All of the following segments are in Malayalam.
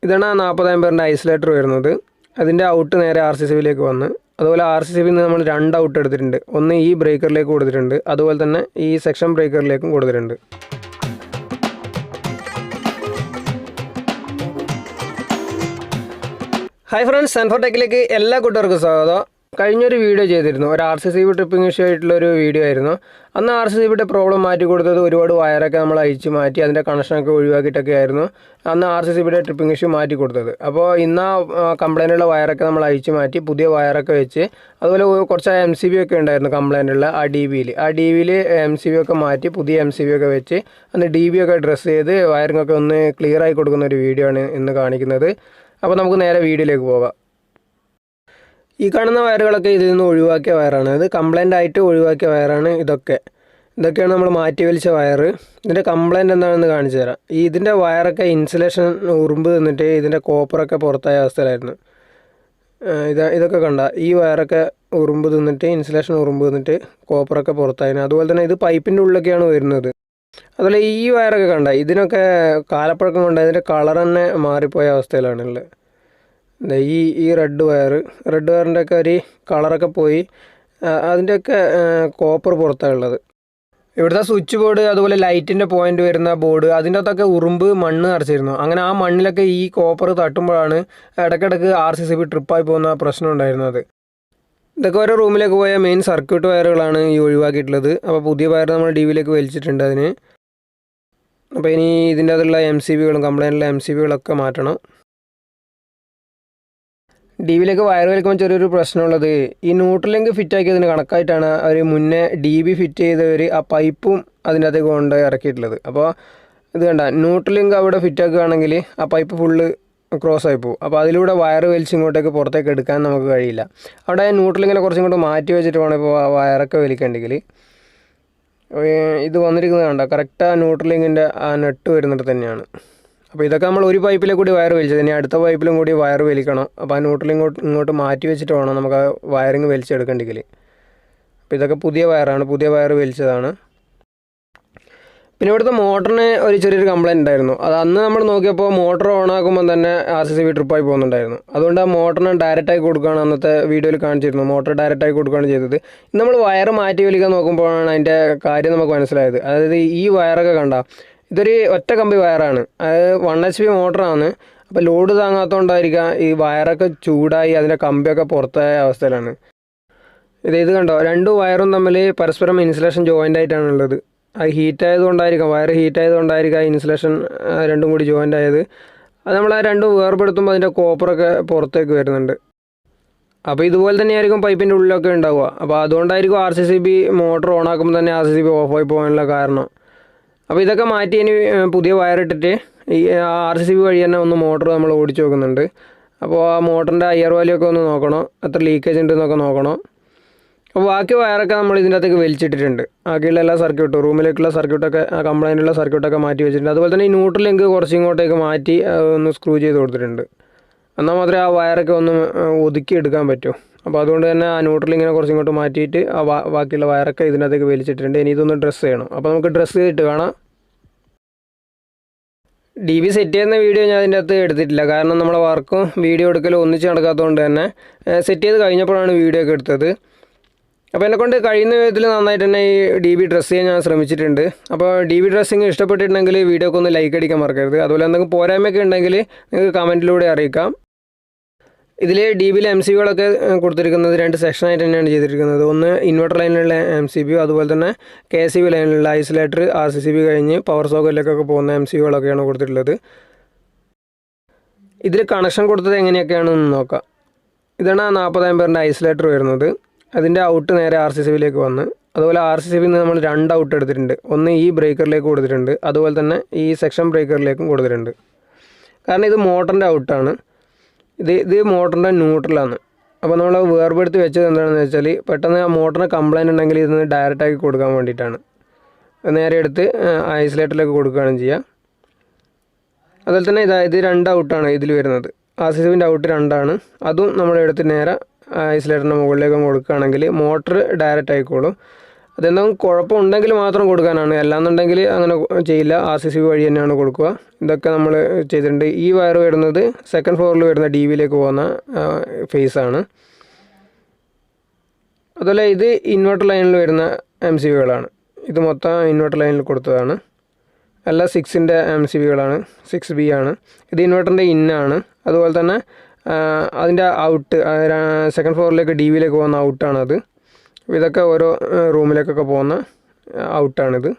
ഇതാണ് 40 ആംപിയറിൻ്റെ ഐസൊലേറ്റർ വരുന്നത്. അതിൻ്റെ ഔട്ട് നേരെ RCCബിയിലേക്ക് വന്ന്, അതുപോലെ RCCബിയിൽ നിന്ന് നമ്മൾ 2 ഔട്ട് എടുത്തിട്ടുണ്ട്. ഒന്ന് ഈ ബ്രേക്കറിലേക്ക് കൊടുത്തിട്ടുണ്ട്, അതുപോലെ തന്നെ ഈ സെക്ഷൻ ബ്രേക്കറിലേക്കും കൊടുത്തിട്ടുണ്ട്. ഹായ് ഫ്രണ്ട്സ്, N4Techലേക്ക് എല്ലാ കൂട്ടുകാർക്കും സ്വാഗതം. കഴിഞ്ഞൊരു വീഡിയോ ചെയ്തിരുന്നു, ഒരു RCCബി ട്രിപ്പിംഗ് ഇഷ്യൂ ആയിട്ടുള്ളൊരു വീഡിയോ ആയിരുന്നു. അന്ന് RCCബിയുടെ പ്രോബ്ലം മാറ്റി കൊടുത്തത് ഒരുപാട് വയറൊക്കെ നമ്മൾ അഴിച്ച് മാറ്റി അതിൻ്റെ കണക്ഷനൊക്കെ ഒഴിവാക്കിയിട്ടൊക്കെ ആയിരുന്നു അന്ന് RCCബിയുടെ ട്രിപ്പിംഗ് ഇഷ്യൂ മാറ്റി കൊടുത്തത്. അപ്പോൾ ഇന്ന് കംപ്ലൈൻറ്റുള്ള വയറൊക്കെ നമ്മൾ അഴിച്ച് മാറ്റി പുതിയ വയറൊക്കെ വെച്ച്, അതുപോലെ കുറച്ച് MCB ഒക്കെ ഉണ്ടായിരുന്നു കംപ്ലൈൻറ്റുള്ള ആ DBയിൽ MCB ഒക്കെ മാറ്റി പുതിയ MCB ഒക്കെ വെച്ച് അന്ന് DB ഒക്കെ ഡ്രസ്സ് ചെയ്ത് വയറിങ്ങൊക്കെ ഒന്ന് ക്ലിയർ ആയി കൊടുക്കുന്ന ഒരു വീഡിയോ ആണ് ഇന്ന് കാണിക്കുന്നത്. അപ്പോൾ നമുക്ക് നേരെ വീഡിയോയിലേക്ക് പോകാം. ഈ കാണുന്ന വയറുകളൊക്കെ ഇതിൽ നിന്ന് ഒഴിവാക്കിയ വയറാണ്. ഇത് കംപ്ലൈൻ്റ് ആയിട്ട് ഒഴിവാക്കിയ വയറാണ്. ഇതൊക്കെയാണ് നമ്മൾ മാറ്റി വലിച്ച വയറ്. ഇതിൻ്റെ കംപ്ലൈൻറ്റ് എന്താണെന്ന് കാണിച്ചു തരാം. ഇതിൻ്റെ വയറൊക്കെ ഇൻസുലേഷൻ ഉറുമ്പ് നിന്നിട്ട് ഇതിൻ്റെ കോപ്പറൊക്കെ പുറത്തായ അവസ്ഥയിലായിരുന്നു. ഇതൊക്കെ കണ്ട, ഈ വയറൊക്കെ ഉറുമ്പ് തിന്നിട്ട് ഇൻസുലേഷൻ ഉറുമ്പ് തിന്നിട്ട് കോപ്പറൊക്കെ പുറത്തായിരുന്നു. അതുപോലെ തന്നെ ഇത് പൈപ്പിൻ്റെ ഉള്ളിലൊക്കെയാണ് വരുന്നത്. അതുപോലെ ഈ വയറൊക്കെ കണ്ട, ഇതിനൊക്കെ കാലപ്പഴക്കം കൊണ്ട് അതിൻ്റെ കളർ തന്നെ മാറിപ്പോയ അവസ്ഥയിലാണുള്ളത്. ഈ റെഡ് വയറിൻ്റെ ഒക്കെ ഒരു കളറൊക്കെ പോയി, അതിൻ്റെയൊക്കെ കോപ്പർ പുറത്താണ് ഉള്ളത്. ഇവിടുത്തെ സ്വിച്ച് ബോർഡ്, അതുപോലെ ലൈറ്റിൻ്റെ പോയിൻ്റ് വരുന്ന ബോർഡ്, അതിൻ്റെ അകത്തൊക്കെ ഉറുമ്പ് മണ്ണ് നിറച്ചിരുന്നു. അങ്ങനെ ആ മണ്ണിലൊക്കെ ഈ കോപ്പർ തട്ടുമ്പോഴാണ് ഇടയ്ക്കിടയ്ക്ക് RCCബി ട്രിപ്പായി പോകുന്ന പ്രശ്നം ഉണ്ടായിരുന്നത്. ഇതൊക്കെ ഓരോ റൂമിലേക്ക് പോയ മെയിൻ സർക്യൂട്ട് വയറുകളാണ് ഈ ഒഴിവാക്കിയിട്ടുള്ളത്. അപ്പോൾ പുതിയ വയർ നമ്മൾ DBയിലേക്ക് വലിച്ചിട്ടുണ്ട് അതിന്. അപ്പോൾ ഇനി ഇതിൻ്റെ അതുള്ള MCBകളും കംപ്ലൈൻറ്റുള്ള MCBകളൊക്കെ മാറ്റണം. DBയിലേക്ക് വയർ വലിക്കുമ്പോൾ ചെറിയൊരു പ്രശ്നമുള്ളത്, ഈ ന്യൂട്രൽ ലിങ്ക് ഫിറ്റ് ആക്കിയതിന് കണക്കായിട്ടാണ് അവർ മുന്നേ DB ഫിറ്റ് ചെയ്തവർ ആ പൈപ്പും അതിൻ്റെ അകത്തേക്ക് കൊണ്ട് ഇറക്കിയിട്ടുള്ളത്. അപ്പോൾ ഇത് കണ്ട, ന്യൂട്രൽ ലിങ്ക് അവിടെ ഫിറ്റ് ആക്കുകയാണെങ്കിൽ ആ പൈപ്പ് ഫുള്ള് ക്രോസ് ആയി പോകും. അപ്പോൾ അതിലൂടെ വയർ വലിച്ച് ഇങ്ങോട്ടേക്ക് പുറത്തേക്ക് എടുക്കാൻ നമുക്ക് കഴിയില്ല. അവിടെ ന്യൂട്രൽ ലിങ്കിനെ കുറച്ചും കൂടെ മാറ്റി വെച്ചിട്ട് വേണം ഇപ്പോൾ വയറൊക്കെ വലിക്കണ്ടെങ്കിൽ. ഇത് വന്നിരിക്കുന്നത് കണ്ട, കറക്റ്റ് ആ ന്യൂട്രൽ ലിങ്കിൻ്റെ ആ നെട്ട് വരുന്നിട്ട് തന്നെയാണ്. അപ്പോൾ ഇതൊക്കെ നമ്മൾ ഒരു പൈപ്പിലെ കൂടി വയർ വലിച്ചത്, ഇനി അടുത്ത പൈപ്പിലും കൂടി വയർ വലിക്കണം. അപ്പോൾ ആ ന്യൂട്രൽ ഇങ്ങോട്ട് മാറ്റി വെച്ചിട്ട് വേണം നമുക്ക് ആ വയറിങ് വലിച്ചെടുക്കണ്ടെങ്കിൽ. അപ്പോൾ ഇതൊക്കെ പുതിയ വയറാണ്, പുതിയ വയർ വലിച്ചതാണ്. പിന്നെ ഇവിടുത്തെ മോട്ടറിന് ഒരു ചെറിയൊരു കംപ്ലൈൻറ്റ് ഉണ്ടായിരുന്നു. അത് അന്ന് നമ്മൾ നോക്കിയപ്പോൾ മോട്ടർ ഓണാക്കുമ്പോൾ തന്നെ RCCബി ട്രിപ്പായി പോകുന്നുണ്ടായിരുന്നു. അതുകൊണ്ട് ആ മോട്ടറിന് ഡയറക്റ്റായി കൊടുക്കുകയാണ് അന്നത്തെ വീഡിയോയിൽ കാണിച്ചിരുന്നു. മോട്ടർ ഡയറക്റ്റായി കൊടുക്കുകയാണ് ചെയ്തത്. ഇന്ന് നമ്മൾ വയർ മാറ്റി വലിക്കാൻ നോക്കുമ്പോഴാണ് അതിൻ്റെ കാര്യം നമുക്ക് മനസ്സിലായത്. അതായത് ഈ വയറൊക്കെ കണ്ട, ഇതൊരു ഒറ്റ കമ്പി വയറാണ്, അത് 1 HP മോട്ടറാണ്. അപ്പോൾ ലോഡ് താങ്ങാത്തതുകൊണ്ടായിരിക്കാം ഈ വയറൊക്കെ ചൂടായി അതിൻ്റെ കമ്പിയൊക്കെ പുറത്തായ അവസ്ഥയിലാണ്. ഇത് കണ്ടോ, 2 വയറും തമ്മിൽ പരസ്പരം ഇൻസുലേഷൻ ജോയിൻ്റ് ആയിട്ടാണുള്ളത്. അത് ഹീറ്റായതുകൊണ്ടായിരിക്കാം, വയർ ഹീറ്റായതുകൊണ്ടായിരിക്കാം ഇൻസുലേഷൻ രണ്ടും കൂടി ജോയിൻ്റ് ആയത്. അത് നമ്മൾ ആ രണ്ടും വേർപെടുത്തുമ്പോൾ അതിൻ്റെ കോപ്പറൊക്കെ പുറത്തേക്ക് വരുന്നുണ്ട്. അപ്പോൾ ഇതുപോലെ തന്നെയായിരിക്കും പൈപ്പിൻ്റെ ഉള്ളിലൊക്കെ ഉണ്ടാവുക. അപ്പോൾ അതുകൊണ്ടായിരിക്കും RCCബി മോട്ടർ ഓണാക്കുമ്പോൾ തന്നെ RCCബി ഓഫായി പോകാനുള്ള കാരണം. അപ്പോൾ ഇതൊക്കെ മാറ്റി ഇനി പുതിയ വയറിട്ടിട്ട് ഈ RCCബി വഴി തന്നെ ഒന്ന് മോട്ടർ നമ്മൾ ഓടിച്ച് നോക്കുന്നുണ്ട്. അപ്പോൾ ആ മോട്ടറിൻ്റെ IR വാല്യൂ ഒക്കെ ഒന്ന് നോക്കണം, എത്ര ലീക്കേജ് ഉണ്ടെന്നൊക്കെ നോക്കണം. അപ്പോൾ ബാക്കി വയറൊക്കെ നമ്മൾ ഇതിൻ്റെ അകത്തേക്ക് വലിച്ചിട്ടിട്ടുണ്ട്. ബാക്കിയുള്ള എല്ലാ സർക്യൂട്ടും, റൂമിലേക്കുള്ള സർക്യൂട്ടൊക്കെ, കംപ്ലൈൻറ്റുള്ള സർക്യൂട്ടൊക്കെ മാറ്റി വെച്ചിട്ടുണ്ട്. അതുപോലെ തന്നെ ഈ ന്യൂട്രൽ ലിങ്ക് കുറച്ച് ഇങ്ങോട്ടേക്ക് മാറ്റി ഒന്ന് സ്ക്രൂ ചെയ്ത് കൊടുത്തിട്ടുണ്ട്. എന്നാൽ മാത്രമേ ആ വയറൊക്കെ ഒന്ന് ഒതുക്കി എടുക്കാൻ പറ്റൂ. അപ്പോൾ അതുകൊണ്ട് തന്നെ ആ ന്യൂട്രൽ ലിങ്കിനെ കുറച്ച് ഇങ്ങോട്ട് മാറ്റിയിട്ട് ആ ബാക്കിയുള്ള വയറൊക്കെ ഇതിനകത്തേക്ക് വലിച്ചിട്ടുണ്ട്. ഇനി ഇതൊന്ന് ഡ്രസ്സ് ചെയ്യണം. അപ്പോൾ നമുക്ക് ഡ്രസ്സ് ചെയ്തിട്ട് കാണാം. DB സെറ്റ് ചെയ്യുന്ന വീഡിയോ ഞാൻ അതിൻ്റെ അകത്ത് എടുത്തിട്ടില്ല, കാരണം നമ്മളെ വർക്കും വീഡിയോ എടുക്കലും ഒന്നിച്ച് നടക്കാത്തതുകൊണ്ട് തന്നെ സെറ്റ് ചെയ്ത് കഴിഞ്ഞപ്പോഴാണ് വീഡിയോ ഒക്കെ എടുത്തത്. അപ്പോൾ എന്നെക്കൊണ്ട് കഴിയുന്ന വിധത്തിൽ നന്നായിട്ട് തന്നെ ഈ DB ഡ്രസ്സ് ചെയ്യാൻ ഞാൻ ശ്രമിച്ചിട്ടുണ്ട്. അപ്പോൾ DB ഡ്രസ്സിങ് ഇഷ്ടപ്പെട്ടിട്ടുണ്ടെങ്കിൽ വീഡിയോക്ക് ഒന്ന് ലൈക്ക് അടിക്കാൻ മറക്കരുത്. അതുപോലെ എന്തെങ്കിലും പോരായ്മയൊക്കെ ഉണ്ടെങ്കിൽ നിങ്ങൾക്ക് കമൻറ്റിലൂടെ അറിയിക്കാം. ഇതിൽ DBയിലെ MCBകളൊക്കെ കൊടുത്തിരിക്കുന്നത് 2 സെക്ഷനായിട്ട് തന്നെയാണ് ചെയ്തിരിക്കുന്നത്. ഒന്ന് ഇൻവെർട്ടർ ലൈനിലുള്ള MCB, അതുപോലെ തന്നെ KCB ലൈനിലുള്ള ഐസൊലേറ്റർ, RCCബി കഴിഞ്ഞ് പവർ സോക്കറ്റിലേക്കൊക്കെ പോകുന്ന MCBകളൊക്കെയാണ് കൊടുത്തിട്ടുള്ളത്. ഇതിൽ കണക്ഷൻ കൊടുത്തത് എങ്ങനെയൊക്കെയാണെന്ന് നോക്കാം. ഇതാണ് 40 ആംപിയറിൻ്റെ ഐസൊലേറ്റർ വരുന്നത്. അതിൻ്റെ ഔട്ട് നേരെ RCCബിയിലേക്ക് വന്ന്, അതുപോലെ RCCബിയിൽ നിന്ന് നമ്മൾ 2 ഔട്ട് എടുത്തിട്ടുണ്ട്. ഒന്ന് ഈ ബ്രേക്കറിലേക്ക് കൊടുത്തിട്ടുണ്ട്, അതുപോലെ തന്നെ ഈ സെക്ഷൻ ബ്രേക്കറിലേക്കും കൊടുത്തിട്ടുണ്ട്. കാരണം ഇത് മോട്ടറിൻ്റെ ഔട്ടാണ്, ഇത് മോട്ടറിൻ്റെ ന്യൂട്രലാണ്. അപ്പോൾ നമ്മൾ വേർപെടുത്തി വെച്ചത് എന്താണെന്ന് വെച്ചാൽ, പെട്ടെന്ന് ആ മോട്ടറിന് കംപ്ലൈൻറ്റ് ഉണ്ടെങ്കിൽ ഇതിന് ഡയറക്റ്റാക്കി കൊടുക്കാൻ വേണ്ടിയിട്ടാണ്. നേരെ എടുത്ത് ഐസൊലേറ്ററിലേക്ക് കൊടുക്കുകയാണ് ചെയ്യുക. അതുപോലെ തന്നെ ഇത് 2 ഔട്ടാണ് ഇതിൽ വരുന്നത്. RCCബിൻ്റെ ഔട്ട് 2 ആണ്. അതും നമ്മളെടുത്ത് നേരെ ഐസൊലേറ്ററിൻ്റെ മുകളിലേക്ക് കൊടുക്കുകയാണെങ്കിൽ മോട്ടർ ഡയറക്റ്റ് ആയിക്കോളും. അതെന്തെങ്കിലും കുഴപ്പമുണ്ടെങ്കിൽ മാത്രം കൊടുക്കാനാണ്, അല്ലാന്നുണ്ടെങ്കിൽ അങ്ങനെ ചെയ്യില്ല. RCCB വഴി തന്നെയാണ് കൊടുക്കുക. ഇതൊക്കെ നമ്മൾ ചെയ്തിട്ടുണ്ട്. ഈ വയർ വരുന്നത് സെക്കൻഡ് ഫ്ലോറിൽ വരുന്ന DBയിലേക്ക് പോകുന്ന ഫേസാണ്. അതുപോലെ ഇത് ഇൻവെർട്ടർ ലൈനിൽ വരുന്ന MCBകളാണ്. ഇത് മൊത്തം ഇൻവെർട്ടർ ലൈനിൽ കൊടുത്തതാണ്. എല്ലാം 6ൻ്റെ MCBകളാണ്, 6B ആണ്. ഇത് ഇൻവെർട്ടറിൻ്റെ ഇന്നാണ്. അതുപോലെ തന്നെ അതിൻ്റെ ഔട്ട് സെക്കൻഡ് ഫ്ലോറിലേക്ക് DBയിലേക്ക് പോകുന്ന ഔട്ടാണത്. ഇതൊക്കെ ഓരോ റൂമിലേക്കൊക്കെ പോകുന്ന ഔട്ടാണിത്.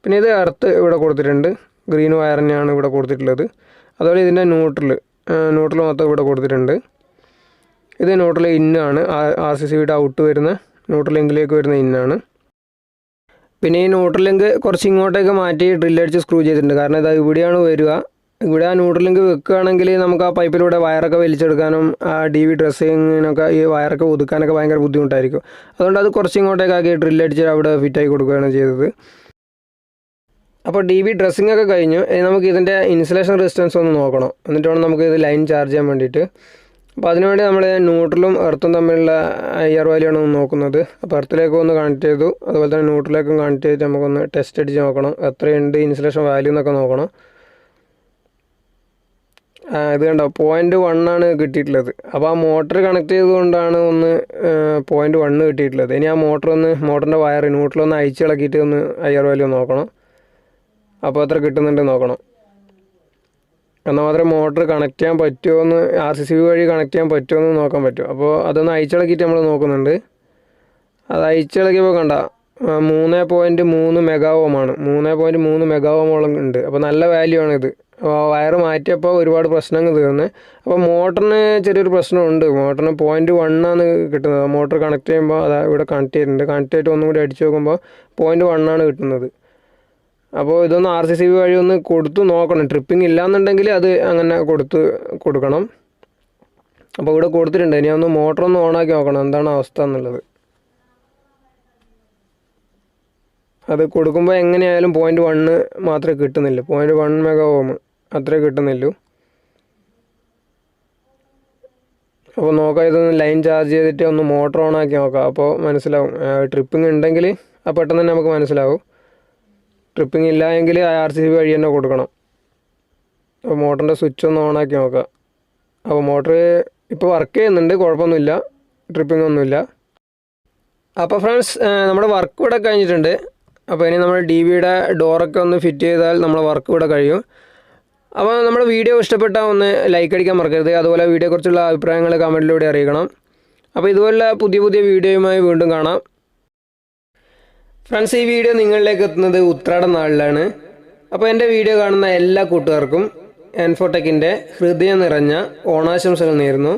പിന്നെ ഇത് എർത്ത് ഇവിടെ കൊടുത്തിട്ടുണ്ട്, ഗ്രീൻ വയർ തന്നെയാണ് ഇവിടെ കൊടുത്തിട്ടുള്ളത്. അതുപോലെ ഇതിൻ്റെ ന്യൂട്രൽ മൊത്തം ഇവിടെ കൊടുത്തിട്ടുണ്ട്. ഇത് ന്യൂട്രൽ ഇന്നാണ്, RCCBയുടെ ഔട്ട് വരുന്ന ന്യൂട്രൽ ലിങ്കിലേക്ക് വരുന്ന ഇന്നാണ്. പിന്നെ ഈ ന്യൂട്രൽ ലിങ്ക് കുറച്ച് ഇങ്ങോട്ടേക്ക് മാറ്റി ഡ്രില്ലടിച്ച് സ്ക്രൂ ചെയ്തിട്ടുണ്ട്. കാരണം ഇത് ഇവിടെയാണ് വരിക. ഇവിടെ ആ ന്യൂട്രൽ ലിങ്ക് വെക്കുകയാണെങ്കിൽ നമുക്ക് ആ പൈപ്പിലൂടെ വയറൊക്കെ വലിച്ചെടുക്കാനും DB ഡ്രസ്സിങ്ങിനൊക്കെ ഈ വയറൊക്കെ ഒതുക്കാനൊക്കെ ഭയങ്കര ബുദ്ധിമുട്ടായിരിക്കും. അതുകൊണ്ട് അത് കുറച്ച് ഇങ്ങോട്ടേക്കാക്കി ഡ്രില്ലടിച്ച് അവിടെ ഫിറ്റായി കൊടുക്കുകയാണ് ചെയ്തത്. അപ്പോൾ DB ഡ്രസ്സിംഗ് ഒക്കെ കഴിഞ്ഞു. നമുക്ക് ഇതിൻ്റെ ഇൻസുലേഷൻ റെസിസ്റ്റൻസ് ഒന്ന് നോക്കണം. എന്നിട്ട് വേണം നമുക്ക് ഇത് ലൈൻ ചാർജ് ചെയ്യാൻ വേണ്ടിയിട്ട്. അപ്പോൾ അതിനുവേണ്ടി നമ്മൾ ന്യൂട്രലും എർത്തും തമ്മിലുള്ള IR വാല്യൂയാണ് നോക്കുന്നത്. അപ്പോൾ എർത്തിലേക്ക് ഒന്ന് കണക്ട് ചെയ്തു, അതുപോലെ തന്നെ ന്യൂട്രലിലേക്കും കണക്ട് ചെയ്തിട്ട് നമുക്കൊന്ന് ടെസ്റ്റ് അടിച്ച് നോക്കണം എത്രയുണ്ട് ഇൻസുലേഷൻ വാല്യൂ എന്നൊക്കെ നോക്കണം. ഇത് കണ്ടോ 0.1 ആണ് കിട്ടിയിട്ടുള്ളത്. അപ്പോൾ ആ മോട്ടർ കണക്ട് ചെയ്തുകൊണ്ടാണ് 0.1 കിട്ടിയിട്ടുള്ളത്. ഇനി ആ മോട്ടറിൻ്റെ വയർ ന്യൂട്രലൊന്ന് അയച്ച് ഇളക്കിയിട്ട് ഒന്ന് IR വാല്യൂ നോക്കണം. അപ്പോൾ എത്ര കിട്ടുന്നുണ്ട് നോക്കണം. എന്നാൽ മാത്രമേ മോട്ടർ കണക്ട് ചെയ്യാൻ പറ്റുമോ എന്ന്, RCCB വഴി കണക്ട് ചെയ്യാൻ പറ്റുമോ എന്ന് നോക്കാൻ പറ്റും. അപ്പോൾ അതൊന്ന് അയച്ചിളക്കിയിട്ട് നമ്മൾ നോക്കുന്നുണ്ട്. അത് അയച്ചിളക്കിയപ്പോൾ കണ്ട 3.3 മെഗാ ഓമാണ്, 3.3 മെഗാ ഓമോളം ഉണ്ട്. അപ്പോൾ നല്ല വാല്യൂ ആണിത്. വയർ മാറ്റിയപ്പോൾ ഒരുപാട് പ്രശ്നങ്ങൾ തീർന്ന്. അപ്പോൾ മോട്ടറിന് ചെറിയൊരു പ്രശ്നമുണ്ട്. മോട്ടറിന് 0.1 ആണ് കിട്ടുന്നത്. മോട്ടർ കണക്ട് ചെയ്യുമ്പോൾ അത് ഇവിടെ കണക്ട് ചെയ്തിട്ടുണ്ട്. കണക്ട് ചെയ്തിട്ട് ഒന്നും കൂടി അടിച്ച് നോക്കുമ്പോൾ 0.1 ആണ് കിട്ടുന്നത്. അപ്പോൾ ഇതൊന്ന് RCCB വഴി ഒന്ന് കൊടുത്തു നോക്കണം. ട്രിപ്പിംഗ് ഇല്ലയെന്നുണ്ടെങ്കിൽ അത് അങ്ങനെ കൊടുക്കണം. അപ്പോൾ ഇവിടെ കൊടുത്തിട്ടുണ്ട്. ഇനി ഒന്ന് മോട്ടറൊന്ന് ഓണാക്കി നോക്കണം എന്താണ് അവസ്ഥ എന്നുള്ളത്. അത് കൊടുക്കുമ്പോൾ എങ്ങനെയായാലും 0.1 മാത്രമേ കിട്ടുന്നില്ല. 0.1 മെഗാ ഓം അത്രേ കിട്ടുന്നില്ലൂ. അപ്പോൾ നോക്കാം, ഇതൊന്ന് ലൈൻ ചാർജ് ചെയ്തിട്ട് ഒന്ന് മോട്ടർ ഓണാക്കി നോക്കാം. അപ്പോൾ മനസ്സിലാവും. ട്രിപ്പിംഗ് ഉണ്ടെങ്കിൽ അപ്പോൾ പെട്ടെന്ന് തന്നെ നമുക്ക് മനസ്സിലാവും. ട്രിപ്പിംഗ് ഇല്ല എങ്കിൽ RCCB വഴി തന്നെ കൊടുക്കണം. അപ്പോൾ മോട്ടറിൻ്റെ സ്വിച്ച് ഒന്ന് ഓണാക്കി നോക്കാം. അപ്പോൾ മോട്ടർ ഇപ്പോൾ വർക്ക് ചെയ്യുന്നുണ്ട്, കുഴപ്പമൊന്നുമില്ല, ട്രിപ്പിംഗ് ഒന്നുമില്ല. അപ്പോൾ ഫ്രണ്ട്സ്, നമ്മുടെ വർക്ക് ഇവിടെ കഴിഞ്ഞിട്ടുണ്ട്. അപ്പോൾ ഇനി നമ്മൾ DBയുടെ ഡോറൊക്കെ ഒന്ന് ഫിറ്റ് ചെയ്താൽ നമ്മുടെ വർക്ക് ഇവിടെ കഴിയും. അപ്പോൾ നമ്മുടെ വീഡിയോ ഇഷ്ടപ്പെട്ടാൽ ഒന്ന് ലൈക്ക് അടിക്കാൻ മറക്കരുത്. അതുപോലെ വീഡിയോയെക്കുറിച്ചുള്ള അഭിപ്രായങ്ങൾ കമൻറ്റിലൂടെ അറിയിക്കണം. അപ്പോൾ ഇതുപോലെ പുതിയ വീഡിയോയുമായി വീണ്ടും കാണാം. ഫ്രണ്ട്സ്, ഈ വീഡിയോ നിങ്ങളിലേക്ക് എത്തുന്നത് ഉത്രാട നാളിലാണ്. അപ്പോൾ എൻ്റെ വീഡിയോ കാണുന്ന എല്ലാ കൂട്ടുകാർക്കും N4Techൻ്റെ ഹൃദയം നിറഞ്ഞ ഓണാശംസകൾ നേരുന്നു.